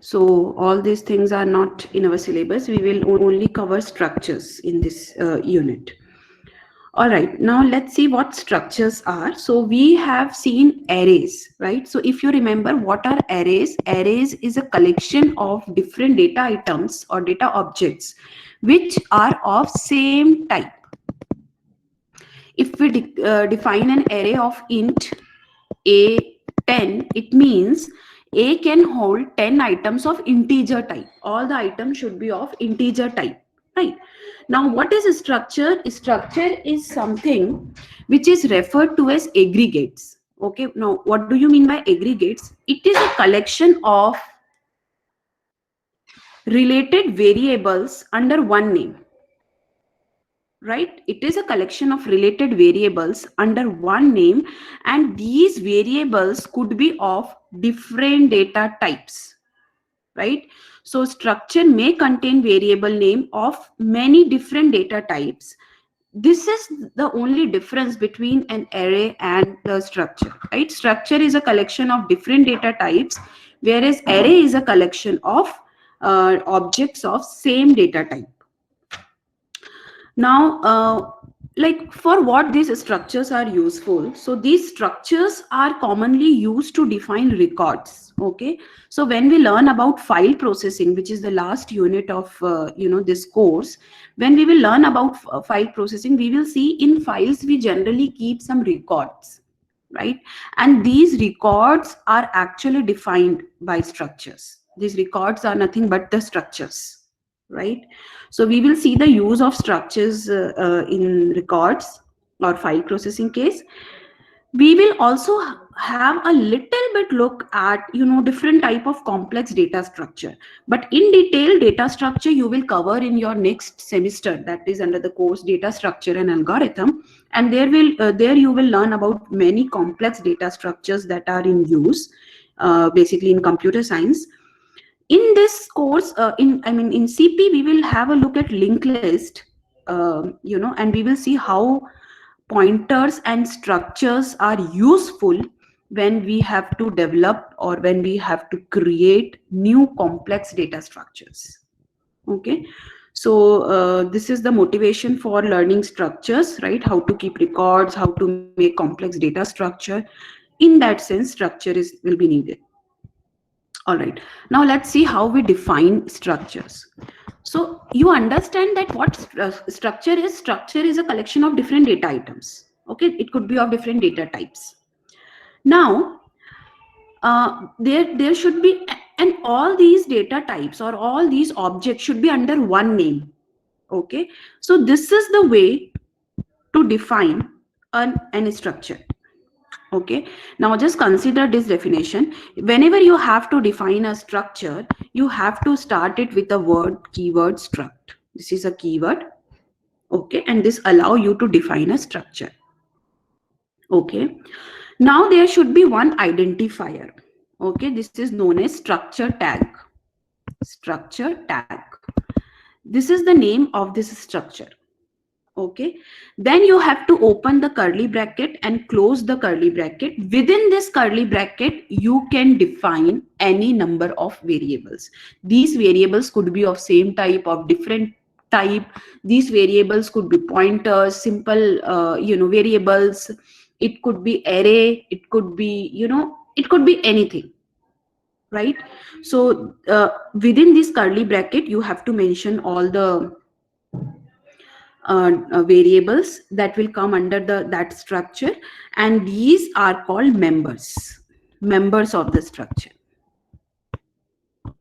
So all these things are not in our syllabus. We will only cover structures in this unit. All right, now let's see what structures are. So we have seen arrays, right? So if you remember, what are arrays? Arrays is a collection of different data items or data objects which are of same type. If we define an array of int a 10, it means a can hold 10 items of integer type. All the items should be of integer type, right? Now what is a structure? A structure is something which is referred to as aggregates. Okay, now what do you mean by aggregates? It is a collection of related variables under one name, right? It is a collection of related variables under one name, and these variables could be of different data types, right? So structure may contain variable name of many different data types. This is the only difference between an array and the structure, right? Structure is a collection of different data types, whereas array is a collection of objects of same data type. Now, like for what these structures are useful? So these structures are commonly used to define records. Okay, so when we learn about file processing, which is the last unit of this course, when we will learn about file processing, we will see in files we generally keep some records, right? And these records are actually defined by structures. These records are nothing but the structures, right? So we will see the use of structures in records or file processing case. We will also have a little bit look at different type of complex data structure, but in detail data structure you will cover in your next semester, that is under the course data structure and algorithm, and there you will learn about many complex data structures that are in use basically in computer science. In this course in CP we will have a look at linked list, and we will see how pointers and structures are useful when we have to develop or when we have to create new complex data structures. Okay, so this is the motivation for learning structures, right? How to keep records, how to make complex data structure. In that sense, structure will be needed. All right, now let's see how we define structures. So you understand that what structure is. Structure is a collection of different data items. Okay, it could be of different data types. Now there should be, and all these data types or all these objects should be under one name. Okay, so this is the way to define an structure. Okay, now just consider this definition. Whenever you have to define a structure, you have to start it with the keyword struct. This is a keyword. Okay, and this allow you to define a structure. Okay, now there should be one identifier. Okay, this is known as structure tag. Structure tag. This is the name of this structure. Okay, then you have to open the curly bracket and close the curly bracket. Within this curly bracket you can define any number of variables. These variables could be of same type, of different type. These variables could be pointers, simple variables. It could be array, it could be it could be anything, right? So within this curly bracket you have to mention all the variables that will come under that structure, and these are called members of the structure.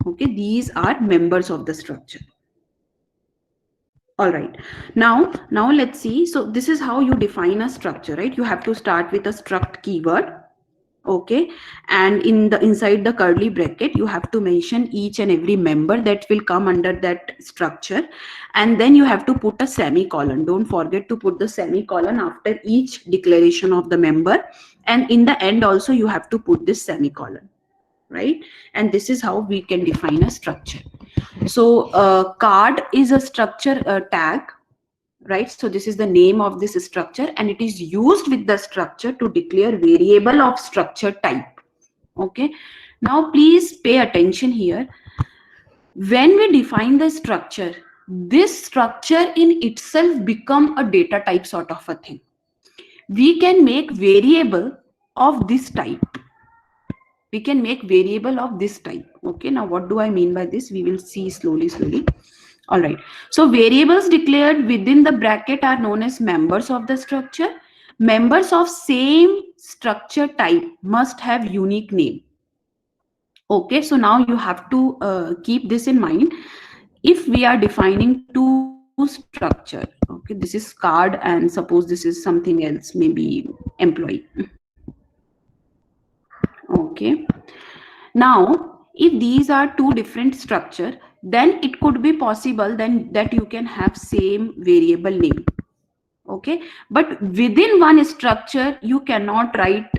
Okay, these are members of the structure. All right, now let's see. So this is how you define a structure, right? You have to start with a struct keyword. Okay, and inside the curly bracket you have to mention each and every member that will come under that structure, and then you have to put a semicolon. Don't forget to put the semicolon after each declaration of the member, and in the end also you have to put this semicolon, right? And this is how we can define a structure. So card is a structure tag, right? So this is the name of this structure, and it is used with the structure to declare variable of structure type. Okay, now please pay attention here. When we define the structure, this structure in itself become a data type sort of a thing. We can make variable of this type. We can make variable of this type. Okay, now what do I mean by this? We will see slowly. All right. So variables declared within the bracket are known as members of the structure. Members of same structure type must have unique name. Okay, so now you have to keep this in mind. If we are defining two structure, okay, this is card and suppose this is something else, maybe employee. Okay, now if these are two different structure, then it could be possible then that you can have same variable name. Okay, but within one structure you cannot write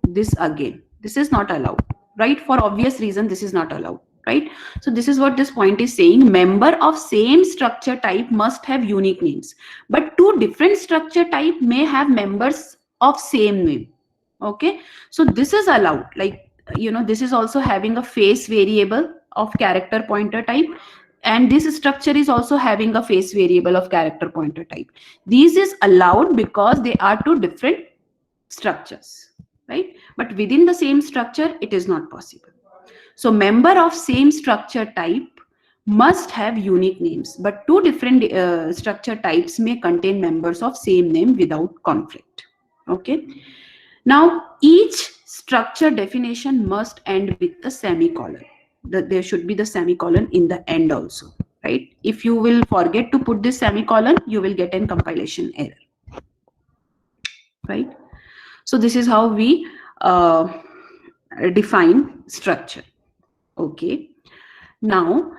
this again. This is not allowed, right? For obvious reason, this is not allowed, right? So this is what this point is saying. Member of same structure type must have unique names, but two different structure type may have members of same name. Okay, so this is allowed. Like, you know, this is also having a face variable of character pointer type, and this structure is also having a face variable of character pointer type. These is allowed because they are two different structures, right? But within the same structure it is not possible. So member of same structure type must have unique names, but two different structure types may contain members of same name without conflict. Okay, now each structure definition must end with a semicolon. There should be the semicolon in the end also, right? If you will forget to put this semicolon, you will get a compilation error, right? So this is how we define structure. Okay, now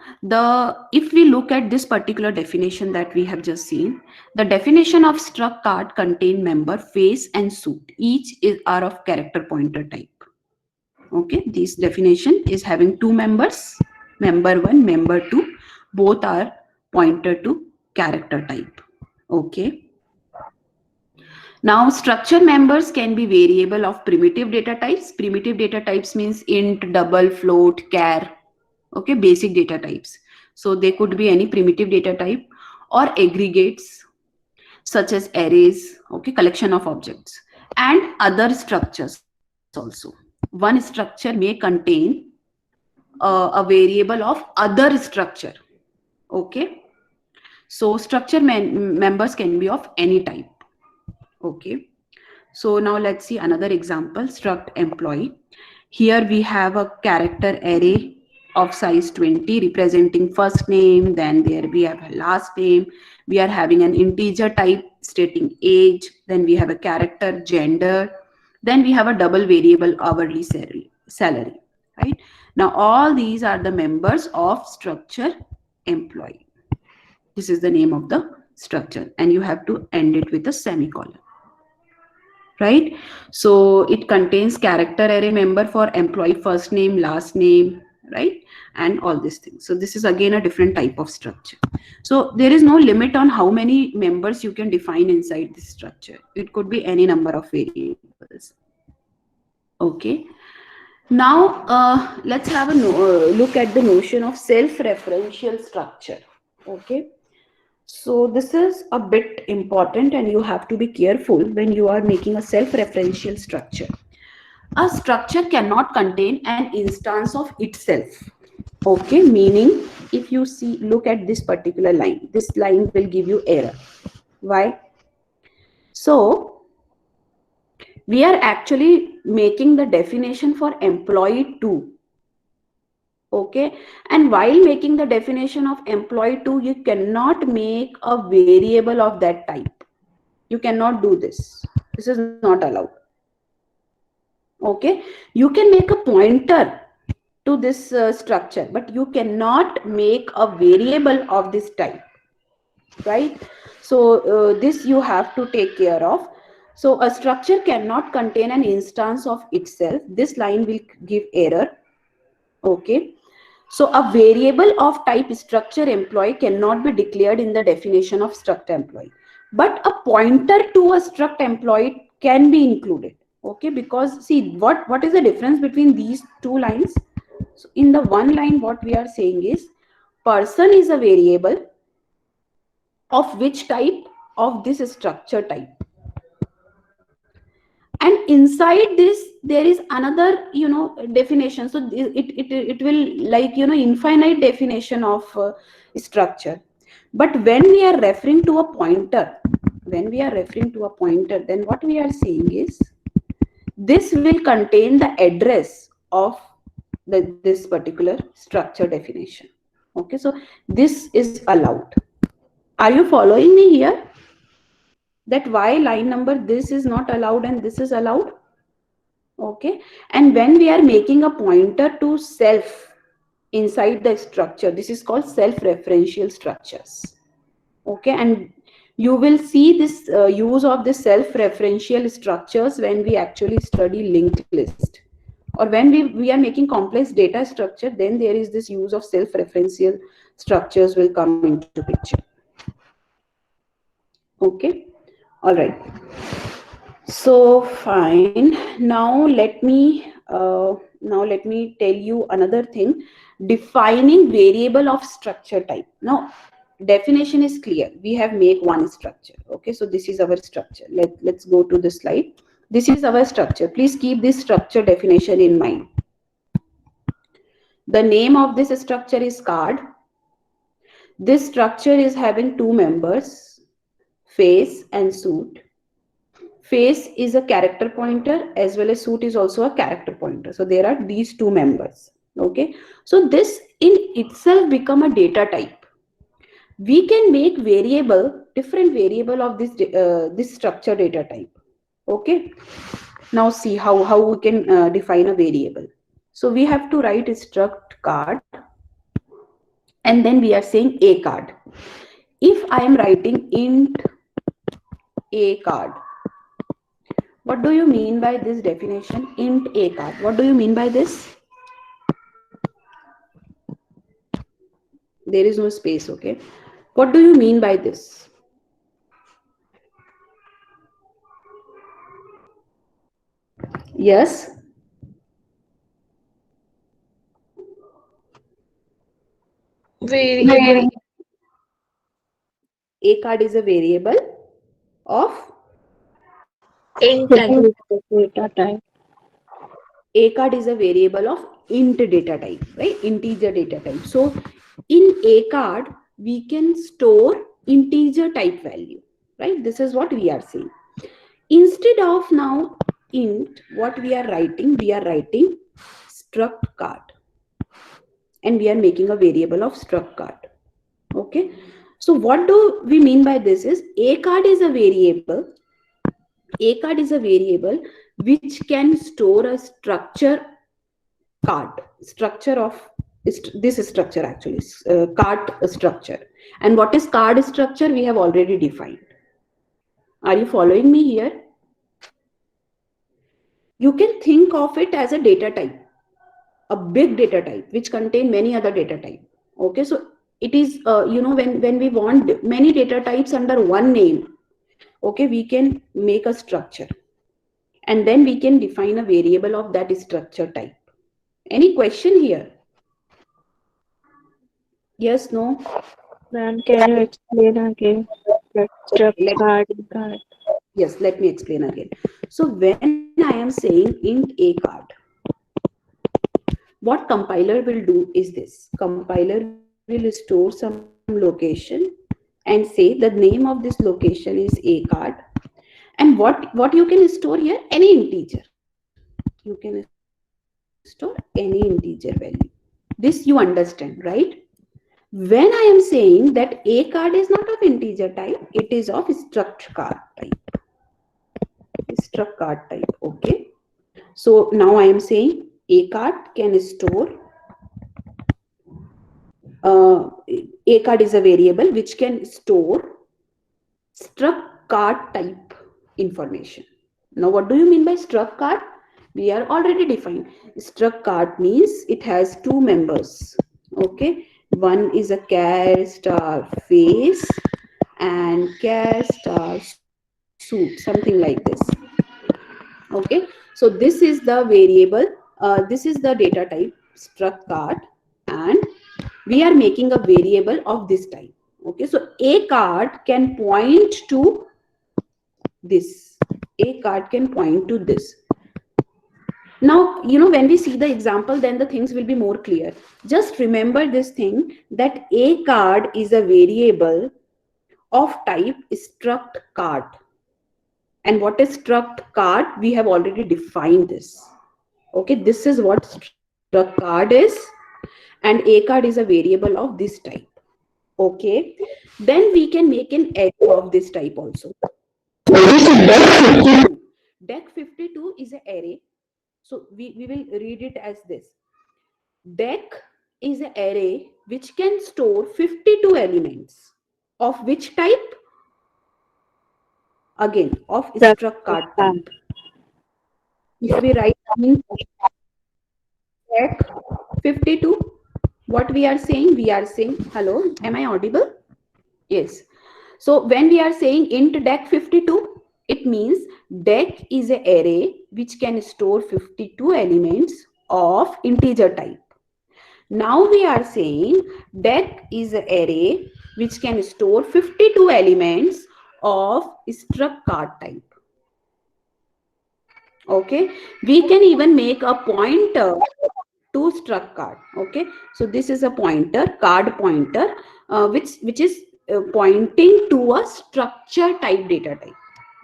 if we look at this particular definition that we have just seen, the definition of struct card contain member, face and suit. Each are of character pointer type. Okay, this definition is having two members, member 1, member 2, both are pointer to character type. Okay, now structure members can be variable of primitive data types. Primitive data types means int, double, float, char. Okay, basic data types. So they could be any primitive data type, or aggregates such as arrays, okay, collection of objects, and other structures also. One structure may contain a variable of other structure. Okay, so structure members can be of any type. Okay, so now let's see another example, struct employee. Here we have a character array of size 20 representing first name, then there we have a last name, we are having an integer type stating age, then we have a character gender, then we have a double variable hourly salary, right? Now all these are the members of structure employee. This is the name of the structure, and you have to end it with a semicolon, right? So it contains character array member for employee first name, last name, right? And all these things. So this is again a different type of structure. So there is no limit on how many members you can define inside this structure. It could be any number of variables. Okay, now let's have a look at the notion of self-referential structure. Okay, so this is a bit important and you have to be careful when you are making a self-referential structure. A structure cannot contain an instance of itself. Okay, meaning if you look at this particular line, this line will give you error. Why? So we are actually making the definition for employee 2. Okay, and while making the definition of employee 2, you cannot make a variable of that type. You cannot do this. This is not allowed. Okay, you can make a pointer to this structure, but you cannot make a variable of this type, right? So this you have to take care of. So a structure cannot contain an instance of itself. This line will give error. Okay, so a variable of type structure employee cannot be declared in the definition of struct employee, but a pointer to a struct employee can be included. Okay, because see what is the difference between these two lines? So in the one line what we are saying is Person is a variable of which type? Of this structure type. And inside this there is another, definition. So it will, like, infinite definition of structure. But when we are referring to a pointer, then what we are saying is this will contain the address of this particular structure definition. Okay, so this is allowed. Are you following me here? That why line number this is not allowed and this is allowed? Okay, and when we are making a pointer to self inside the structure, this is called self-referential structures. Okay, and you will see this use of the self-referential structures when we actually study linked list, or when we are making complex data structure, then there is this use of self-referential structures will come into picture. Okay, all right. So fine. Now let me tell you another thing. Defining variable of structure type. Now definition is clear. We have make one structure. Okay, so this is our structure. Let's go to the slide. This is our structure. Please keep this structure definition in mind. The name of this structure is card. This structure is having two members, face and suit. Face is a character pointer as well as suit is also a character pointer. So there are these two members. Okay, so this in itself become a data type. We can make different variable of this structure data type. Okay, now see how we can define a variable. So we have to write struct card, and then we are saying a card. If I am writing int a card, what do you mean by this definition? Int a card. What do you mean by this? There is no space, okay? What do you mean by this? Yes? Variable. A card is a variable of Int type. Data type. A card is a variable of int data type, right? Integer data type. So in A card, we can store integer type value, right? This is what we are saying. Instead of now int, what we are writing struct card, and we are making a variable of struct card. Okay, so what do we mean by this is a card is a variable. A card is a variable which can store a structure of this structure, actually card structure. And what is card structure? We have already defined. Are you following me here? You can think of it as a data type, a big data type which contain many other data type. Okay, so it is when we want many data types under one name, okay, we can make a structure and then we can define a variable of that structure type. Any question here? Yes, no? Ma'am, can you explain again? Struct card. Yes, let me explain again. So when I am saying int a card, what compiler will do is this. Compiler will store some location and say the name of this location is a card. And what you can store here? Any integer. You can store any integer value. This you understand, right? When I am saying that a card is not of integer type, it is of struct card type. Struct card type, okay? So now I am saying a card can store a card is a variable which can store struct card type information. Now what do you mean by struct card? We are already defined. Struct card means it has two members. Okay, one is a char star face and char star suit, something like this. Okay, so this is the variable, this is the data type struct card, and we are making a variable of this type. Okay, so a card can point to this. A card can point to this. Now, when we see the example, then the things will be more clear. Just remember this thing, that a card is a variable of type struct card. And what is struct card? We have already defined this. Okay, this is what struct card is, and a card is a variable of this type. Okay, then we can make an array of this type also. Deck 52 is an array. So we will read it as this. Deck is an array which can store 52 elements. Of which type? Again, of struct card type. If we write deck 52, what we are saying? We are saying, hello, am I audible? Yes. So when we are saying int deck 52, it means deck is an array which can store 52 elements of integer type. Now we are saying deck is an array which can store 52 elements of struct card type. Okay, we can even make a pointer to struct card. Okay, so this is a pointer, card pointer, which is pointing to a structure type data type,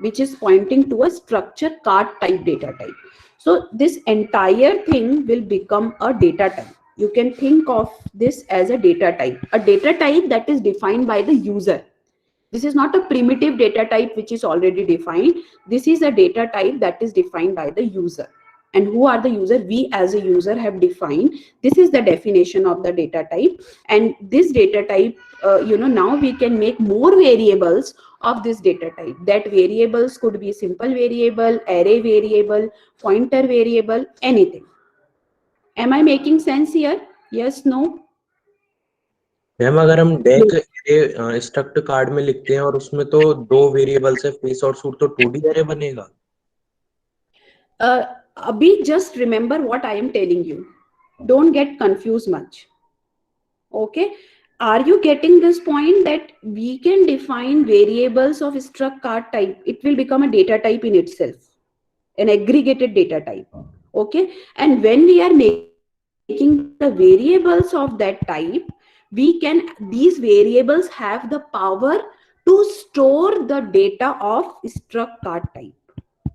which is pointing to a structure card type data type. So this entire thing will become a data type. You can think of this as a data type that is defined by the user. This is not a primitive data type which is already defined. This is a data type that is defined by the user. And who are the user? We as a user have defined. This is the definition of the data type. And this data type, now we can make more variables of this data type. That variables could be simple variable, array variable, pointer variable, anything. Am I making sense here? Yes, no? Ma'am अगर हम deck struct card में लिखते हैं और उसमें तो 2 variables है face और सूट, तो 2D एरे बनेगा. Abhi, just remember what I am telling you. Don't get confused much. Okay, are you getting this point, that we can define variables of struct card type? It will become a data type in itself, an aggregated data type. Okay, and when we are making the variables of that type, these variables have the power to store the data of struct card type.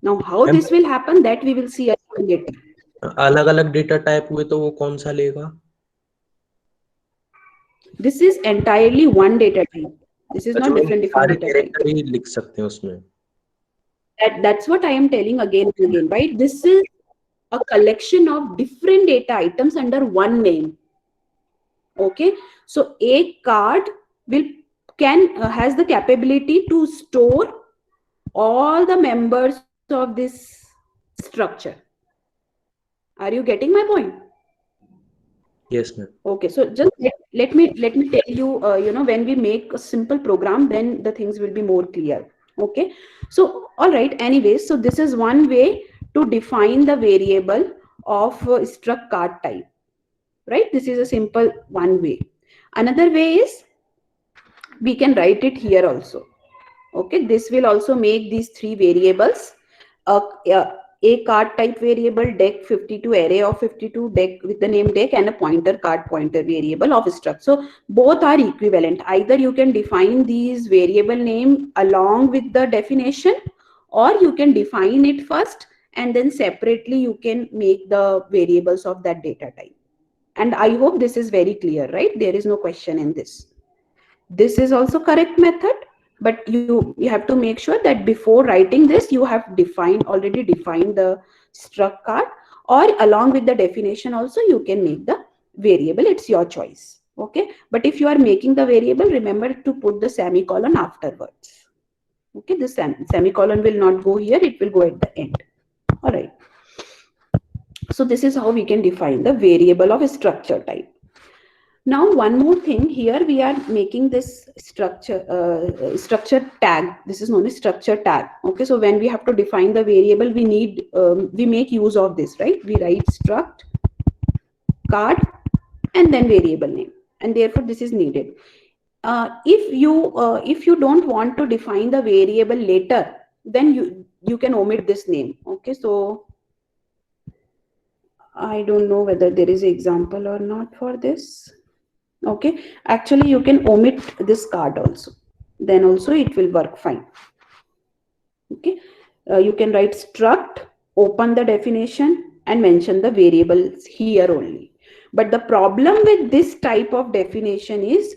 Now how this will happen, that we will see later. अलग अलग data type हुए तो वो कौन सा लेगा? This is entirely one data type. This is not different data type. लिख सकते हैं उसमें. That's what I am telling again and again, right? This is a collection of different data items under one name. Okay, so a card has the capability to store all the members of this structure. Are you getting my point? Yes, ma'am. Okay, so just let me tell you, when we make a simple program, then the things will be more clear. Okay, so all right, anyways, so this is one way to define the variable of struct card type, right? This is a simple one way. Another way is we can write it here also. Okay, this will also make these 3 variables. A card type variable, deck 52, array of 52, deck with the name deck, and a pointer, card pointer variable of struct. So both are equivalent. Either you can define these variable name along with the definition, or you can define it first and then separately you can make the variables of that data type. And I hope this is very clear, right? There is no question in this. This is also correct method, but you have to make sure that before writing this, you have already defined the struct card, or along with the definition also you can make the variable. It's your choice. Okay, but if you are making the variable, remember to put the semicolon afterwards. Okay, this semicolon will not go here, it will go at the end. All right, so this is how we can define the variable of a structure type. Now one more thing, here we are making this structure tag. This is known as structure tag. Okay, so when we have to define the variable, we need we make use of this, right? We write struct card and then variable name, and therefore this is needed. If you don't want to define the variable later, then you can omit this name. Okay, so I don't know whether there is an example or not for this. Okay, actually you can omit this card also, then also it will work fine. Okay, you can write struct, open the definition and mention the variables here only. But the problem with this type of definition is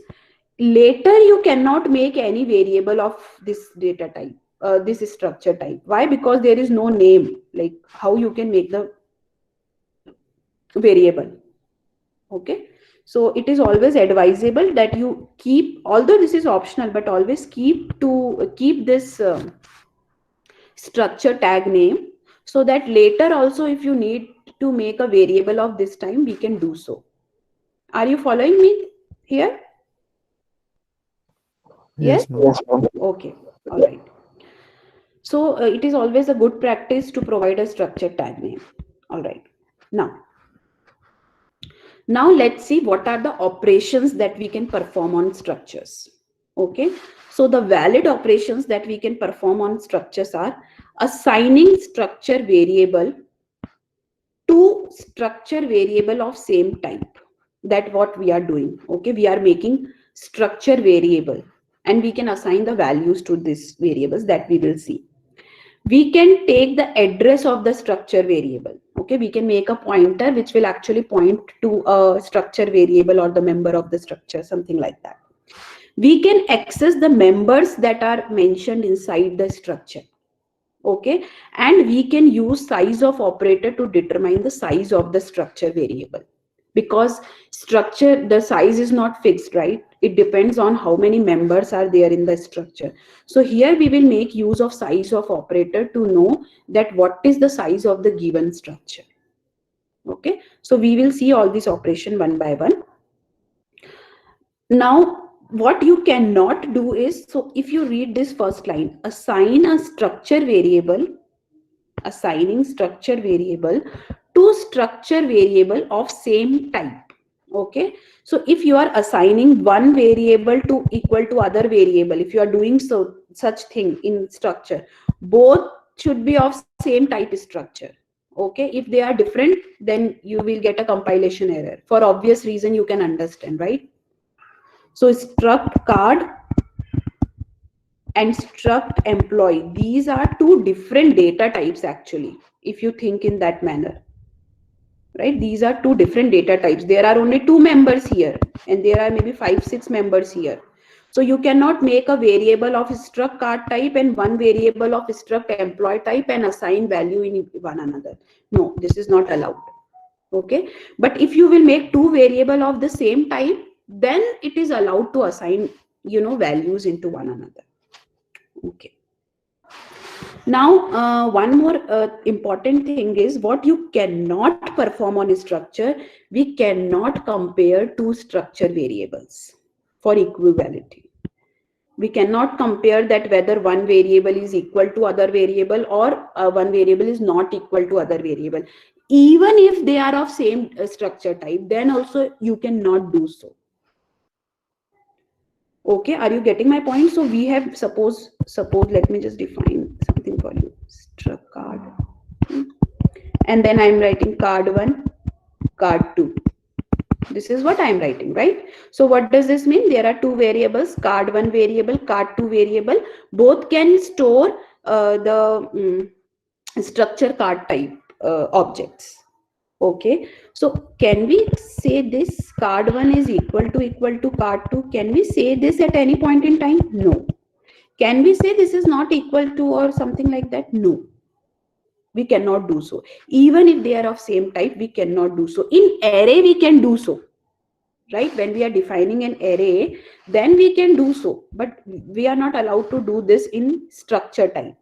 later you cannot make any variable of this data type, this structure type. Why? Because there is no name, like how you can make the variable. Okay, so it is always advisable that you keep, although this is optional, but always keep this structure tag name, so that later also if you need to make a variable of this time, we can do so. Are you following me here? Yes? Yes, ma'am. Okay, all right. So it is always a good practice to provide a structure tag name. All right. Now let's see what are the operations that we can perform on structures. Okay, so the valid operations that we can perform on structures are assigning structure variable to structure variable of same type. That what we are doing. Okay, we are making structure variable and we can assign the values to these variables that we will see. We can take the address of the structure variable. Okay, we can make a pointer which will actually point to a structure variable or the member of the structure, something like that. We can access the members that are mentioned inside the structure. Okay, and we can use size of operator to determine the size of the structure variable, because structure, the size is not fixed, right? It depends on how many members are there in the structure. So here we will make use of size of operator to know that what is the size of the given structure. Okay, so we will see all these operation one by one. Now what you cannot do is, so if you read this first line, assign a structure variable, assigning structure variable to structure variable of same type. Okay, so if you are assigning one variable to equal to other variable, if you are doing such thing in structure, both should be of same type structure. Okay, if they are different, then you will get a compilation error. For obvious reason, you can understand, right? So struct card and struct employee, these are two different data types actually, if you think in that manner, right? These are two different data types. There are only two members here and there are maybe 5-6 members here. So you cannot make a variable of struct card type and one variable of struct employee type and assign value in one another. No, this is not allowed. Okay, but if you will make two variable of the same type, then it is allowed to assign, values into one another. Okay, now one more important thing is what you cannot perform on a structure. We cannot compare two structure variables for equivalence. We cannot compare that whether one variable is equal to other variable or one variable is not equal to other variable. Even if they are of same structure type, then also you cannot do so. Okay, are you getting my point? So we have, suppose let me just define something for you. Struct card, and then I'm writing card 1, card 2. This is what I'm writing, right? So what does this mean? There are two variables, card 1 variable, card 2 variable. Both can store the structure card type objects. Okay, so can we say this card 1 is equal to card 2? Can we say this at any point in time? No. Can we say this is not equal to or something like that? No. We cannot do so. Even if they are of same type, we cannot do so. In array, we can do so. Right? When we are defining an array, then we can do so. But we are not allowed to do this in structure type.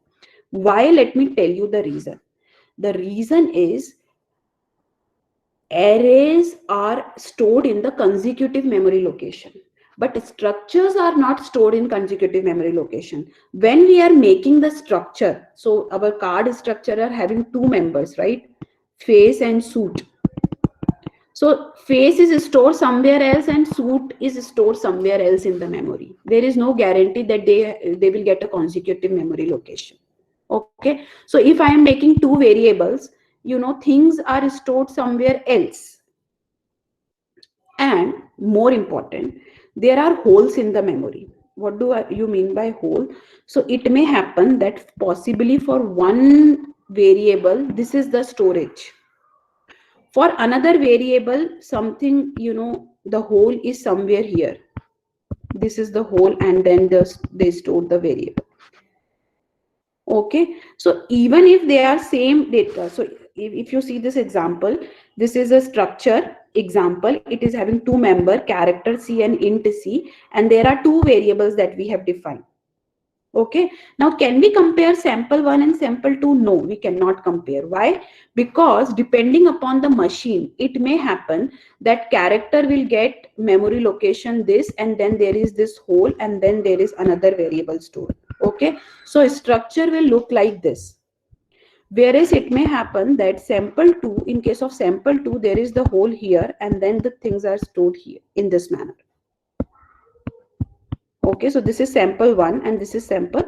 Why? Let me tell you the reason. The reason is arrays are stored in the consecutive memory location, but structures are not stored in consecutive memory location. When we are making the structure, so our card structure are having two members, right? Face and suit. So face is stored somewhere else and suit is stored somewhere else in the memory. There is no guarantee that they will get a consecutive memory location. Okay. So if I am taking two variables, things are stored somewhere else. And more important, there are holes in the memory. What do you mean by hole? So it may happen that possibly for one variable, this is the storage. For another variable, something, the hole is somewhere here. This is the hole, and then they store the variable. Okay. So even if they are same data, so if you see this example, this is a structure example. It is having two member, character C and int C, and there are two variables that we have defined. Okay. Now, can we compare sample 1 and sample 2? No, we cannot compare. Why? Because depending upon the machine, it may happen that character will get memory location this, and then there is this hole, and then there is another variable stored. Okay. So structure will look like this. Whereas it may happen that sample 2, in case of sample 2, there is the hole here, and then the things are stored here in this manner. Okay, so this is sample 1 and this is sample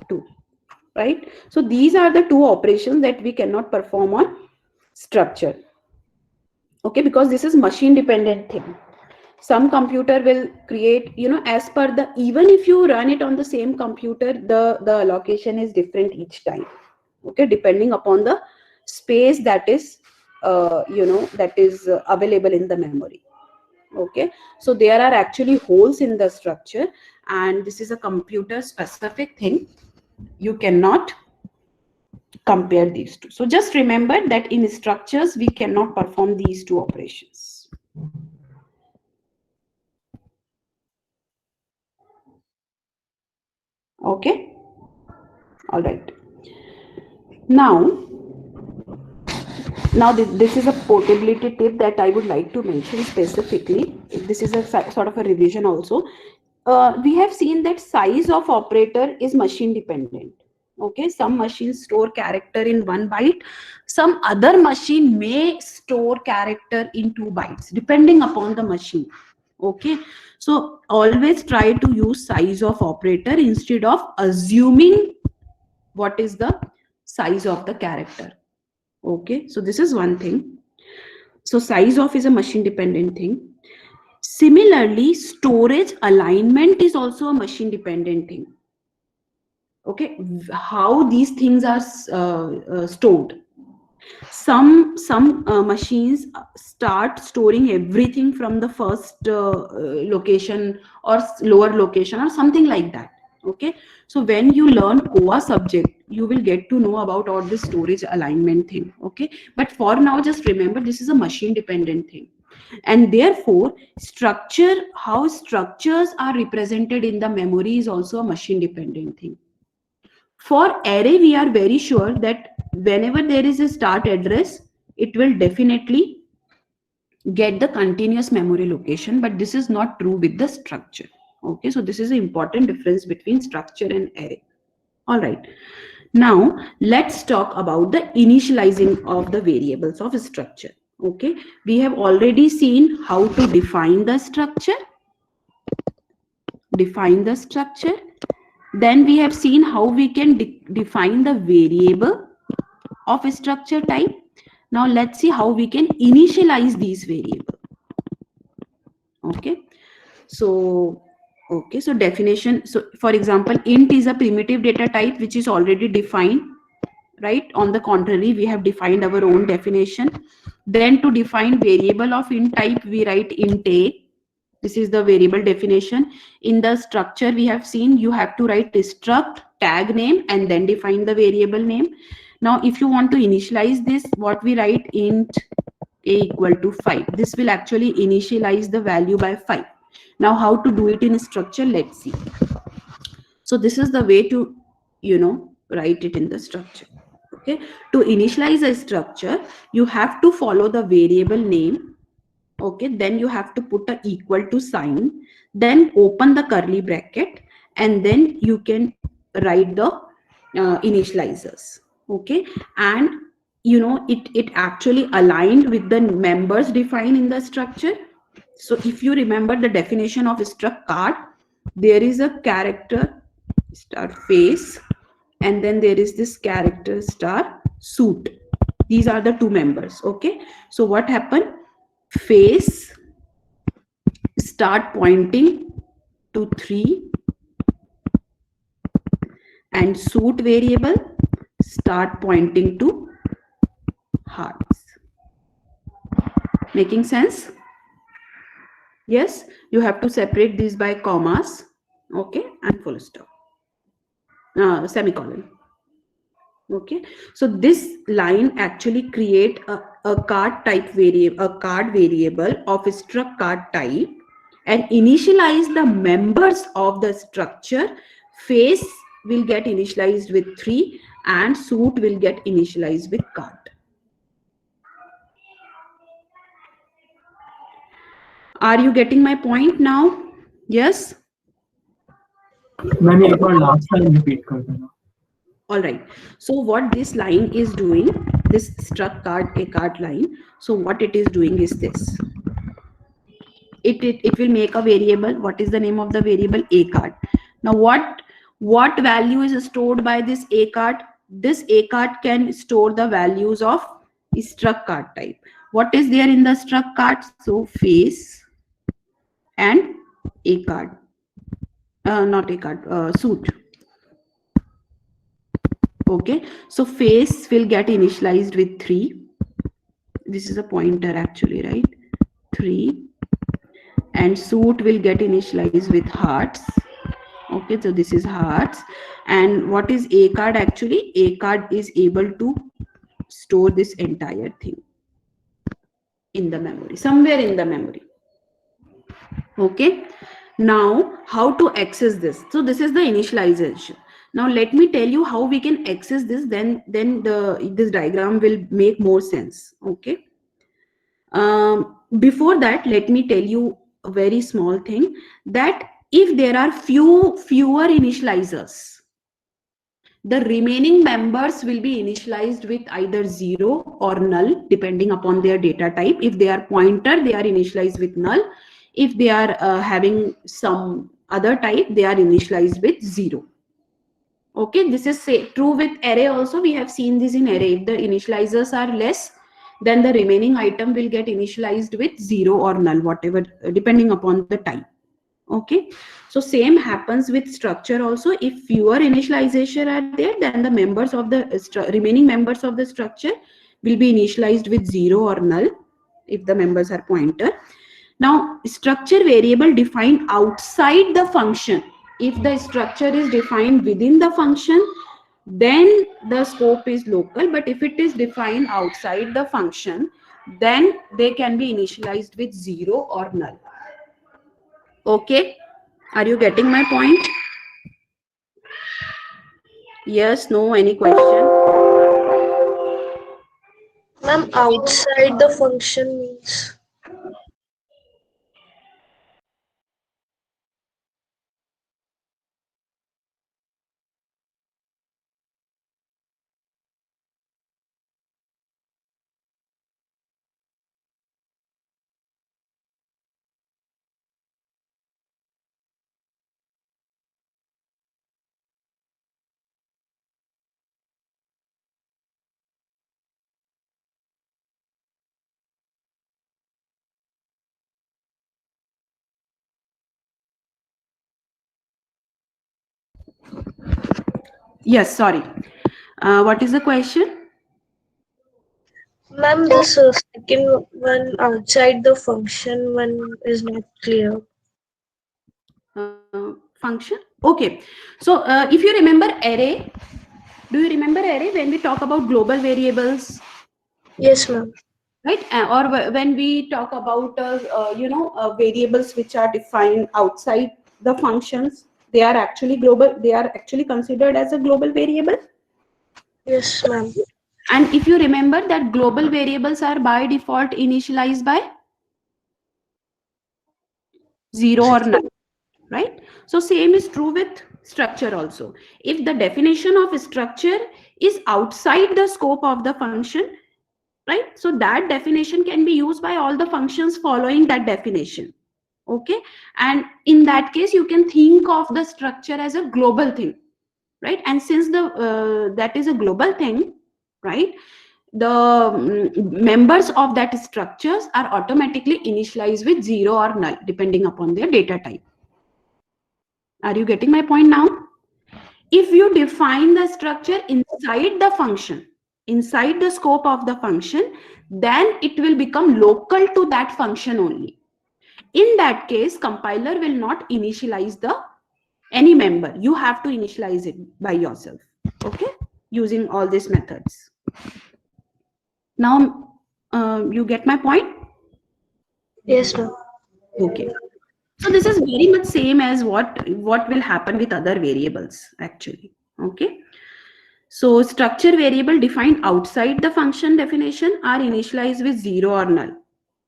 2, right? So these are the two operations that we cannot perform on structure. Okay, because this is machine dependent thing. Some computer will create, as per the, even if you run it on the same computer, the allocation is different each time. Okay, depending upon the space that is, available in the memory. Okay, so there are actually holes in the structure, and this is a computer specific thing. You cannot compare these two. So just remember that in structures we cannot perform these two operations. Okay, all right. Now this is a portability tip that I would like to mention specifically. This is a sort of a revision also. We have seen that size of operator is machine dependent. Okay, some machines store character in 1 byte, some other machine may store character in 2 bytes depending upon the machine. Okay, so always try to use size of operator instead of assuming what is the size of the character. Okay, so this is one thing. So size of is a machine dependent thing. Similarly, storage alignment is also a machine dependent thing. Okay, how these things are stored. Some machines start storing everything from the first location or lower location or something like that. Okay, so when you learn COA subject, you will get to know about all this storage alignment thing. Okay, but for now, just remember this is a machine dependent thing, and therefore structure, how structures are represented in the memory is also a machine dependent thing. For array, we are very sure that whenever there is a start address, it will definitely get the continuous memory location, but this is not true with the structure. Okay, so this is an important difference between structure and array. All right, now let's talk about the initializing of the variables of structure. Okay, we have already seen how to define the structure. Then we have seen how we can define the variable of a structure type. Now let's see how we can initialize these variables. Okay, so definition. So for example, int is a primitive data type which is already defined, right? On the contrary, we have defined our own definition. Then to define variable of int type, we write int a. This is the variable definition. In the structure, we have seen you have to write struct tag name and then define the variable name. Now, if you want to initialize this, what we write, int a equal to 5. This will actually initialize the value by 5. Now, how to do it in structure? Let's see. So this is the way to, write it in the structure. Okay. To initialize a structure, you have to follow the variable name. Okay, then you have to put a equal to sign, then open the curly bracket, and then you can write the initializers. Okay, and it actually aligned with the members defined in the structure. So if you remember the definition of struct card, there is a character star face, and then there is this character star suit. These are the two members. Okay, so what happened? Face start pointing to 3, and suit variable start pointing to hearts. Making sense? Yes, you have to separate these by commas, okay, and full stop, semicolon. Okay, so this line actually create a card type variable, a card variable of struct card type, and initialize the members of the structure. Face will get initialized with 3, and suit will get initialized with card. Are you getting my point now? Yes. Ma'am एक बार last time repeat कर देना. All right, so what this line is doing, this struct card acard line, so what it is doing is this. It will make a variable. What is the name of the variable? Acard. Now what value is stored by this acard? This acard can store the values of struct card type. What is there in the struct card? So face and acard, not acard, suit. Okay, so face will get initialized with 3. This is a pointer actually, right? 3. And suit will get initialized with hearts. Okay, so this is hearts. And what is acard actually? Acard is able to store this entire thing in the memory, somewhere in the memory. Okay, now how to access this? So this is the initialization. Now let me tell you how we can access this, then this diagram will make more sense. Okay, before that, let me tell you a very small thing, that if there are fewer initializers, the remaining members will be initialized with either 0 or null depending upon their data type. If they are pointer, they are initialized with null. If they are having some other type, they are initialized with 0. Okay, this is true with array also. We have seen this in array. If the initializers are less, then the remaining item will get initialized with 0 or null, whatever, depending upon the type. Okay, so same happens with structure also. If fewer initialization are there, then the members of the remaining members of the structure will be initialized with 0 or null if the members are pointer. Now, structure variable defined outside the function. If the structure is defined within the function, then the scope is local. But if it is defined outside the function, then they can be initialized with 0 or null. Okay, are you getting my point? Yes, no, any question? Ma'am, outside the function means Yes, sorry. What is the question? ma'am, this second one outside the function one is not clear. Function. Okay, so if you remember array, do you remember array when we talk about global variables, Yes, ma'am. right? Or when we talk about variables which are defined outside the functions, they are actually global. They are actually considered as a global variable. Yes, ma'am. And if you remember that global variables are by default initialized by 0 or null, right? So same is true with structure also. If the definition of structure is outside the scope of the function, right, so that definition can be used by all the functions following that definition. Okay, and in that case you can think of the structure as a global thing, right? And since the that is a global thing, right, the members of that structures are automatically initialized with 0 or null depending upon their data type. Are you getting my point now? If you define the structure inside the function, inside the scope of the function, then it will become local to that function only. In that case, compiler will not initialize the any member. You have to initialize it by yourself, okay, using all these methods. Now you get my point? Yes, ma'am. Okay, so this is very much same as what will happen with other variables actually. Okay, so structure variable defined outside the function definition are initialized with 0 or null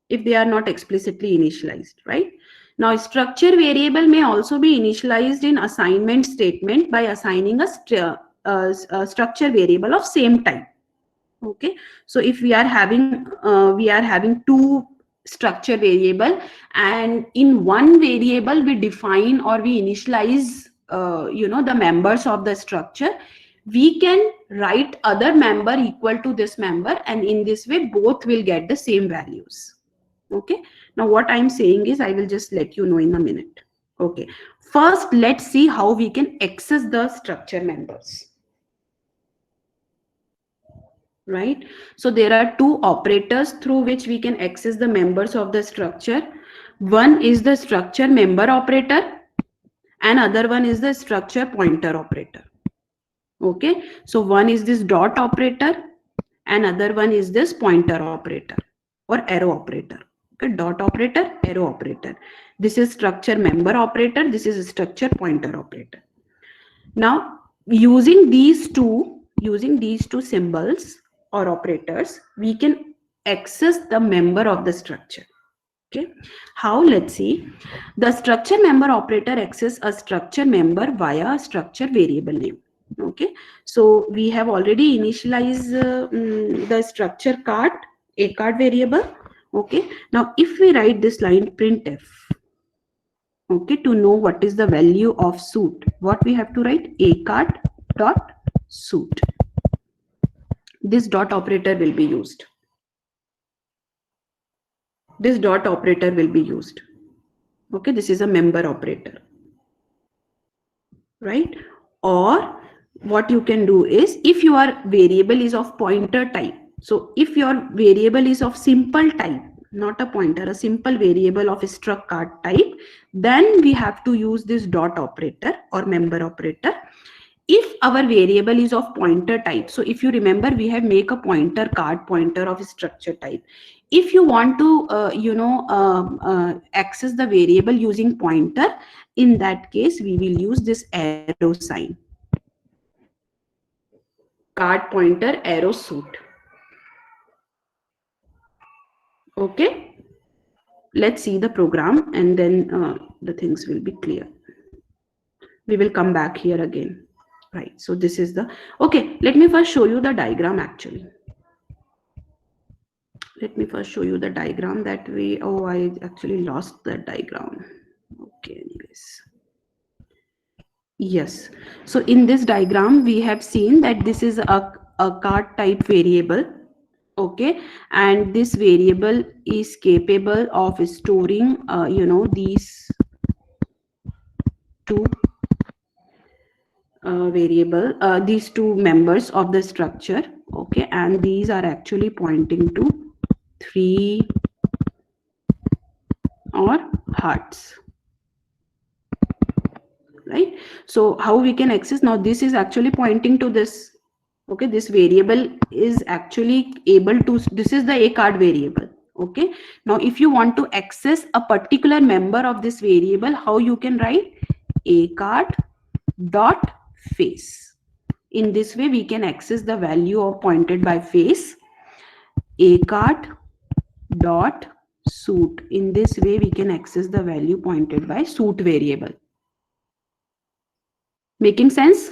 if they are not explicitly initialized, right? Now structure variable may also be initialized in assignment statement by assigning a structure variable of same type. Okay, so if we are having two structure variable, and in one variable we define or we initialize the members of the structure, we can write other member equal to this member, and in this way both will get the same values. Okay, now what I'm saying is I will just let you know in a minute. Okay, first let's see how we can access the structure members. Right, so there are two operators through which we can access the members of the structure. One is the structure member operator, and other one is the structure pointer operator. Okay, so one is this dot operator and other one is this pointer operator or arrow operator. Okay, dot operator, arrow operator. This is structure member operator, this is a structure pointer operator. Now using these two symbols or operators, we can access the member of the structure. Okay, how? Let's see. The structure member operator access a structure member via a structure variable name. Okay, so we have already initialized the structure card, acard variable. Okay, now if we write this line printf, okay, to know what is the value of suit, what we have to write? acard dot suit. This dot operator will be used. This dot operator will be used. Okay, this is a member operator, right? Or what you can do is, if your variable is of pointer type, so if your variable is of simple type, not a pointer, a simple variable of struct card type, then we have to use this dot operator or member operator. If our variable is of pointer type, so if you remember, we have make a pointer card pointer of structure type. If you want to access the variable using pointer, in that case we will use this arrow sign, card pointer arrow suit. Okay, let's see the program and then the things will be clear. We will come back here again. Right, so this is the, okay, let me first show you the diagram actually. Let me first show you the diagram that we, oh, I actually lost that diagram. Okay, anyways. Yes, so in this diagram, we have seen that this is a card type variable. Okay, and this variable is capable of storing, these two these two members of the structure. Okay, and these are actually pointing to 3 or hearts, right? So how we can access? Now this is actually pointing to this. Okay, this variable is actually able to, this is the acard variable. Okay, now if you want to access a particular member of this variable, how you can write? acard dot face. In this way we can access the value of pointed by face, acard dot suit. In this way we can access the value pointed by suit variable. Making sense?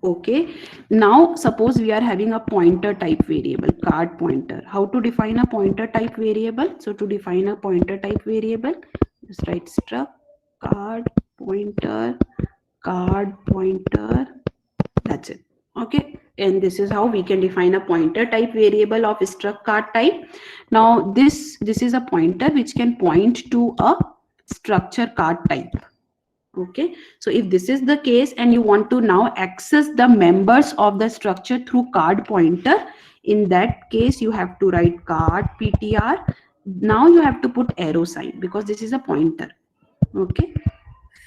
Okay. Now suppose we are having a pointer type variable, card pointer. How to define a pointer type variable? So to define a pointer type variable, just write struct card pointer, that's it. Okay, and this is how we can define a pointer type variable of struct card type. Now this is a pointer which can point to a structure card type. Okay, so if this is the case and you want to now access the members of the structure through card pointer, in that case you have to write cardptr. Now you have to put arrow sign because this is a pointer. Okay,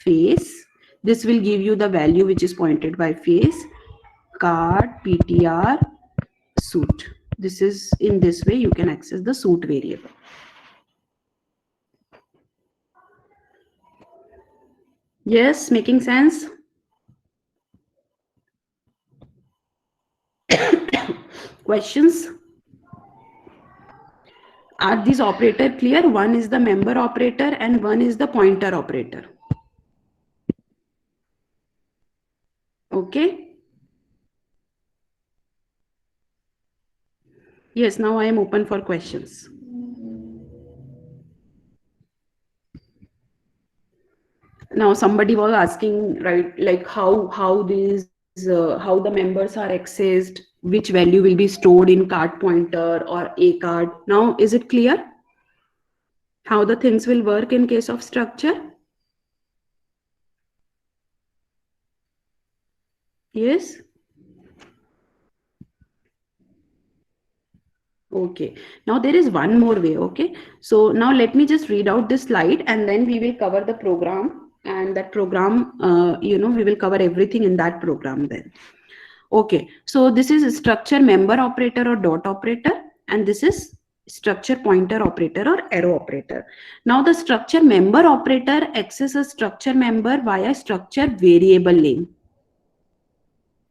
face, this will give you the value which is pointed by face, cardptr suit. This is, in this way you can access the suit variable. Yes, making sense? Questions? Are these operator clear? One is the member operator and one is the pointer operator. Okay. Yes, now I am open for questions. Now somebody was asking, right, like how these how the members are accessed, which value will be stored in card pointer or a card. Now is it clear how the things will work in case of structure? Yes. Okay, now there is one more way. Okay, so now let me just read out this slide and then we will cover the program, and that program we will cover everything in that program then. Okay, so this is a structure member operator or dot operator, and this is structure pointer operator or arrow operator. Now the structure member operator accesses structure member via structure variable name.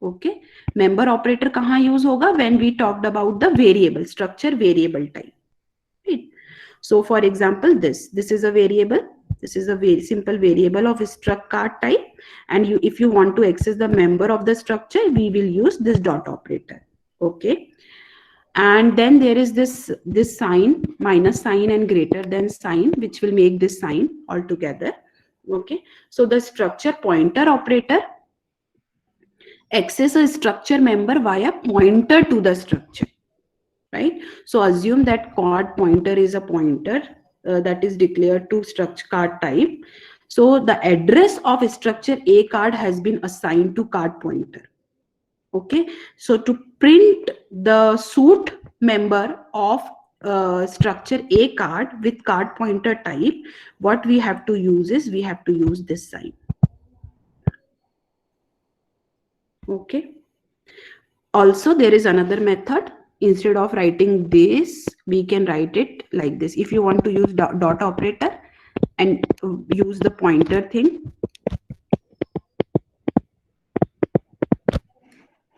Okay, member operator kahan use hoga? When we talked about the variable, structure variable type. Right? So for example, this is a variable. This is a very simple variable of struct card type, and if you want to access the member of the structure, we will use this dot operator. Okay, and then there is this sign, minus sign and greater than sign, which will make this sign altogether. Okay, so the structure pointer operator access a structure member via pointer to the structure, right? So assume that card pointer is a pointer that is declared to structure card type. So the address of structure a card has been assigned to card pointer. Okay, so to print the suit member of structure a card with card pointer type, what we have to use is we have to use this sign. Okay, also there is another method. Instead of writing this, we can write it like this. If you want to use dot operator and use the pointer thing,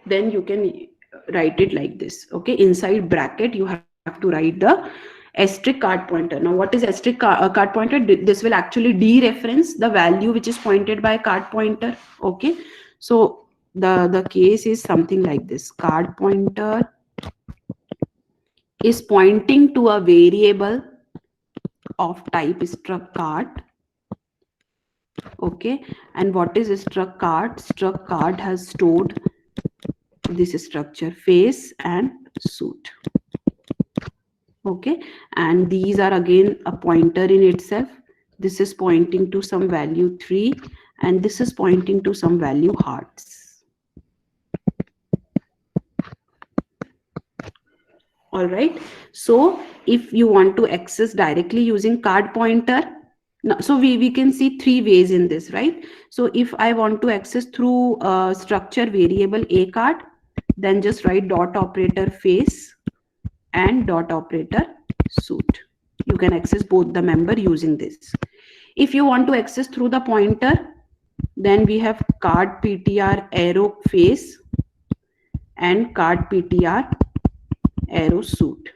then you can write it like this. Okay, inside bracket you have to write the asterisk card pointer. Now what is asterisk card pointer? This will actually dereference the value which is pointed by card pointer. Okay, so the case is something like this. Card pointer is pointing to a variable of type struct card. Okay, and what is struct card? Struct card has stored this structure face and suit. Okay, and these are again a pointer in itself. This is pointing to some value 3 and this is pointing to some value hearts. All right, so if you want to access directly using card pointer, now, so we can see 3 ways in this, right? So if I want to access through structure variable a card, then just write dot operator face and dot operator suit. You can access both the member using this. If you want to access through the pointer, then we have cardptr arrow face and cardptr arrow suit.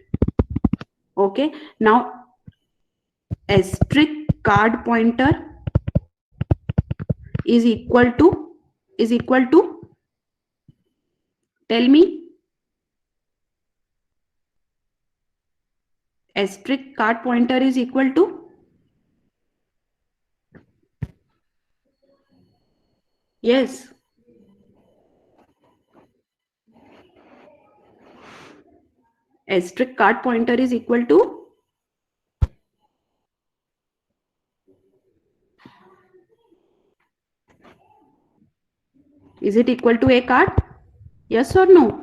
Okay, now asterisk card pointer is equal to, tell me, asterisk card pointer is equal to, yes, asterisk card pointer is equal to, is it equal to a card? Yes or no?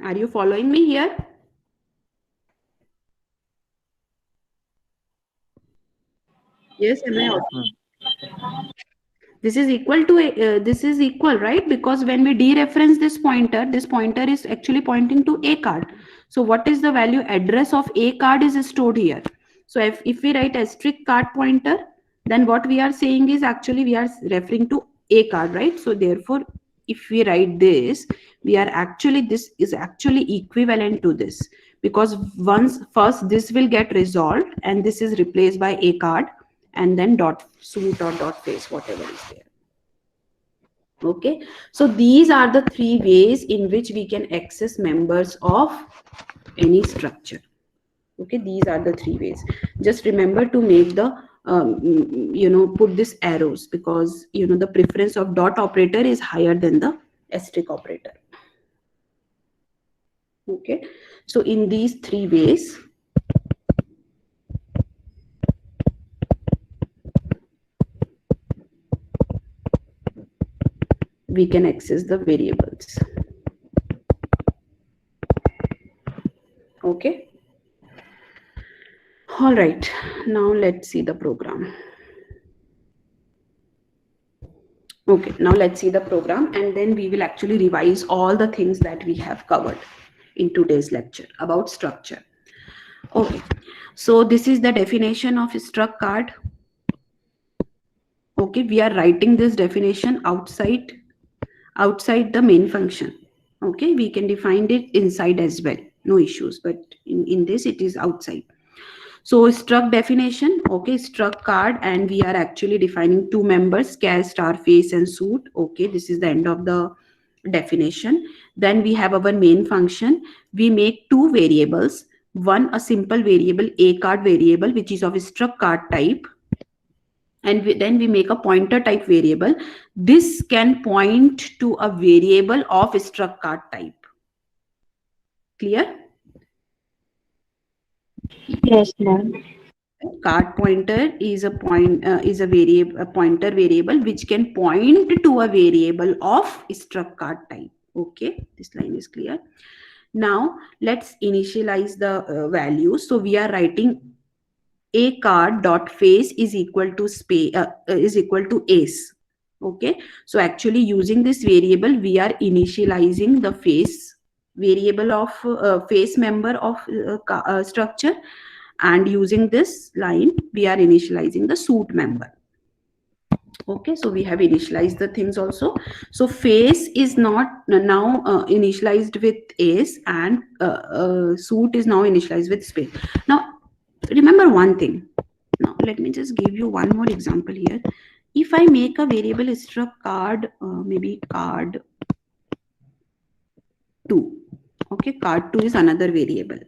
Are you following me here? Yes, am I audible? This is equal to this is equal, right? Because when we dereference this pointer is actually pointing to a card. So what is the value address of a card is stored here. So if we write asterisk card pointer, then what we are saying is actually we are referring to a card, right? So therefore, if we write this, this is actually equivalent to this, because once first this will get resolved and this is replaced by a card, and then dot suit or dot face, whatever is there. Okay, so these are the three ways in which we can access members of any structure. Okay, these are the three ways. Just remember to make the put this arrows, because the preference of dot operator is higher than the asterisk operator. Okay, so in these three ways we can access the variables. Okay, all right, now let's see the program. Okay, now let's see the program, and then we will actually revise all the things that we have covered in today's lecture about structure. Okay, so this is the definition of struct card. Okay, we are writing this definition outside the main function. Okay, we can define it inside as well, no issues, but in this it is outside. So struct definition, okay, struct card, and we are actually defining two members, char, star, face, and suit. Okay, this is the end of the definition. Then we have our main function. We make two variables. One, a simple variable, a card variable, which is of struct card type, and then we make a pointer type variable. This can point to a variable of struct card type. Clear? Yes, ma'am. Card pointer is a pointer variable which can point to a variable of struct card type. Okay, this line is clear. Now let's initialize the values. So we are writing a card dot face is equal to ace. Okay, so actually using this variable we are initializing the face variable of face member of structure, and using this line we are initializing the suit member. Okay, so we have initialized the things also. So face is not now initialized with ace, and suit is now initialized with space. Now remember one thing. Now let me just give you one more example here. If I make a variable struct card, maybe card 2. Okay, card 2 is another variable,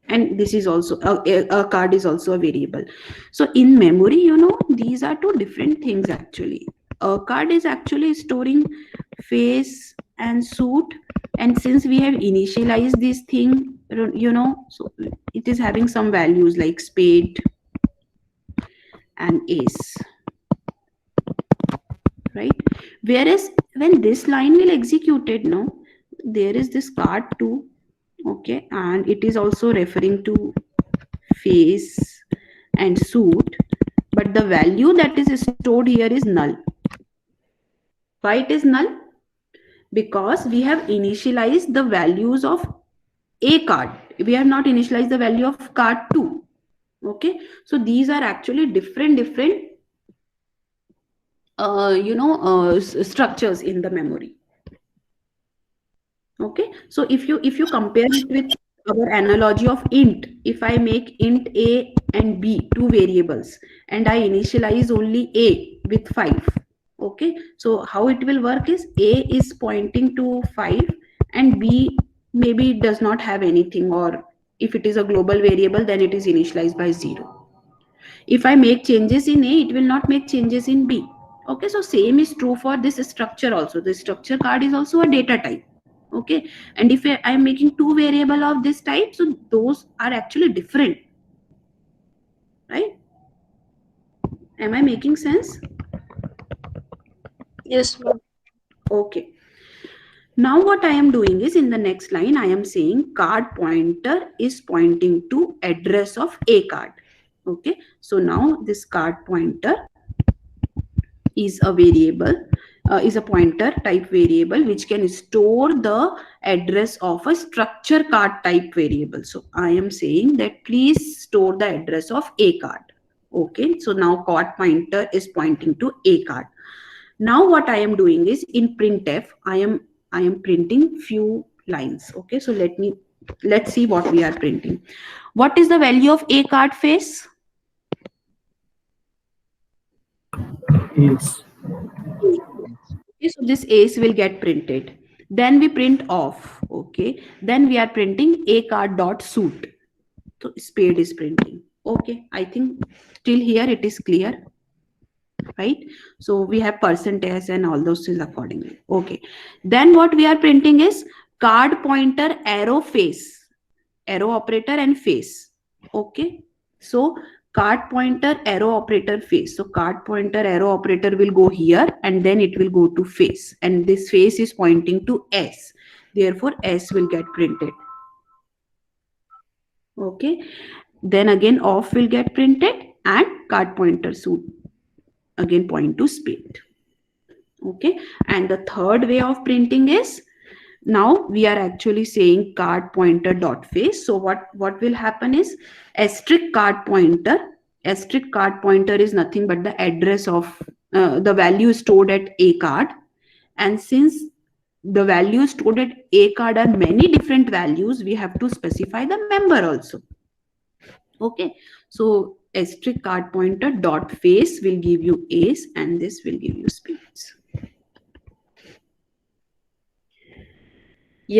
and this is also a card is also a variable. So in memory, these are two different things actually. A card is actually storing face and suit, and since we have initialized this thing, so it is having some values like spade and ace, right? Whereas when this line will executed, no, there is this card 2. Okay, and it is also referring to face and suit, but the value that is stored here is null. Why it is null? Because we have initialized the values of a card, we have not initialized the value of card 2. Okay, so these are actually different structures in the memory. Okay, so if you compare it with our analogy of int, if I make int a and b two variables and I initialize only a with 5, okay, so how it will work is a is pointing to 5 and b maybe does not have anything, or if it is a global variable then it is initialized by 0. If I make changes in a, it will not make changes in b. Okay, so same is true for this structure also. The structure card is also a data type. Okay, and if I am making two variable of this type, so those are actually different, right? Am I making sense? Yes, ma'am. Okay. Now what I am doing is, in the next line I am saying card pointer is pointing to address of a card. Okay, so now this card pointer is a variable, is a pointer type variable which can store the address of a structure card type variable. So I am saying that please store the address of a card. Okay, so now card pointer is pointing to a card. Now what I am doing is, in printf I am printing few lines. Okay, so let's see what we are printing. What is the value of a card face? Is Okay, so this ace will get printed. Then we print off. Okay, then we are printing a card dot suit. So spade is printing. Okay, I think till here it is clear, right? So we have %s and all those things accordingly. Okay, then what we are printing is card pointer arrow face, arrow operator and face. Okay, so card pointer arrow operator face. So card pointer arrow operator will go here and then it will go to face, and this face is pointing to s, therefore s will get printed. Okay, then again off will get printed and card pointer suit again point to spade. Okay, and the third way of printing is, now we are actually saying card pointer dot face. So what will happen is asterisk card pointer, asterisk card pointer is nothing but the address of the value stored at a card, and since the values stored at a card are many different values, we have to specify the member also. Okay, so asterisk card pointer dot face will give you ace and this will give you spade.